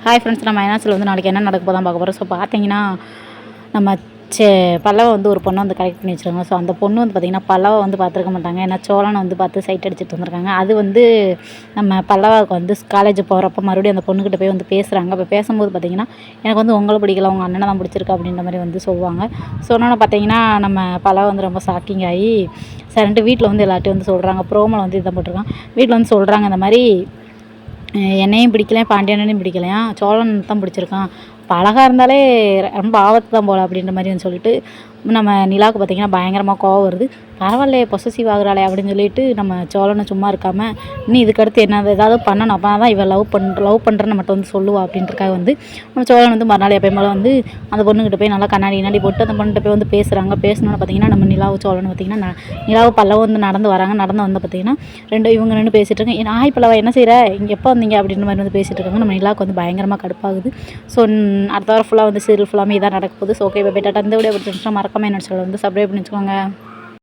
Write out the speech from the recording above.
Hi friends, நம்ம என்ஆர்சியில் வந்து நாளைக்கு என்ன நடக்க போதான் பார்க்க போகிறோம். ஸோ பார்த்தீங்கன்னா நம்ம பல்லவை வந்து ஒரு பொண்ணை வந்து கரெக்ட் பண்ணி வச்சுருக்காங்க. ஸோ அந்த பொண்ணு வந்து பார்த்திங்கன்னா பல்லவை வந்து பார்த்துருக்க மாட்டாங்க. ஏன்னா சோழனை வந்து பார்த்து சைட் அடிச்சுட்டு வந்திருக்காங்க. அது வந்து நம்ம பல்லவாவுக்கு வந்து காலேஜ் போகிறப்ப மறுபடியும் அந்த பொண்ணுக்கிட்ட போய் வந்து பேசுகிறாங்க. அப்போ பேசும்போது பார்த்திங்கன்னா எனக்கு வந்து உங்களை பிடிக்கல, உங்கள் அண்ணனை தான் பிடிச்சிருக்கு அப்படின்ற மாதிரி வந்து சொல்லுவாங்க. சொன்னோன்னு பார்த்திங்கன்னா நம்ம பல்லவை வந்து ரொம்ப ஷாக்கிங் ஆகி சரின்ட்டு வீட்டில் வந்து எல்லாத்தையும் வந்து சொல்கிறாங்க. ப்ரோமோவில் வந்து இதை போட்டிருக்காங்க. வீட்டில் வந்து சொல்கிறாங்க இந்த மாதிரி என்னையும் பிடிக்கல, பாண்டியனையும் பிடிக்கலையா, சோழன் தான் பிடிச்சிருக்கான், அழகாக இருந்தாலே ரொம்ப ஆபத்து தான் போல் அப்படின்ற மாதிரி வந்து சொல்லிட்டு நம்ம நிலாவுக்கு பார்த்திங்கன்னா பயங்கரமாக கோவம் வருது. பரவாயில்லையே பொசசிவ் ஆகுறாளே அப்படின்னு சொல்லிட்டு நம்ம சோழனை சும்மா இருக்காமல் இன்னும் இதுக்கடுத்து என்ன ஏதாவது பண்ணணும், அப்போ தான் இவள் லவ் பண்ணுறேன்னு மட்டும் வந்து சொல்லுவா அப்படின்றக்காக வந்து நம்ம சோழன் வந்து மறுநாள் எப்பயும் போல் வந்து அந்த பொண்ணுக்கிட்ட போய் நல்லா கண்ணாடி போட்டு அந்த பொண்ணுகிட்ட போய் வந்து பேசுகிறாங்க. பேசணுன்னு பார்த்திங்கன்னா நம்ம நிலாவு சோழன் பார்த்திங்கன்னா நிலாவு பல்லவும் வந்து நடந்து வந்து பார்த்திங்கன்னா இவங்க ரெண்டு பேசிகிட்டு இருக்காங்க. ஆய் பல்லவா என்ன செய்கிற, இங்கே எப்போ வந்தீங்க அப்படின்ற மாதிரி வந்து பேசிகிட்டு இருக்காங்க. நம்ம நிலாவுக்கு வந்து பயங்கரமாக கடுப்பாகுது. ஸோ அடுத்த வாரம் ஃபுல்லாக வந்து சீரியல் ஃபுல்லாமே இதான் நடக்க போகுது. So okay, bye ta-ta. இந்த வீடியோ பிடிச்சிருந்துச்சுன்னா மறக்காம என்னோட சேனல் வந்து சப்ஸ்கிரைப் பண்ணி வச்சுக்கோங்க.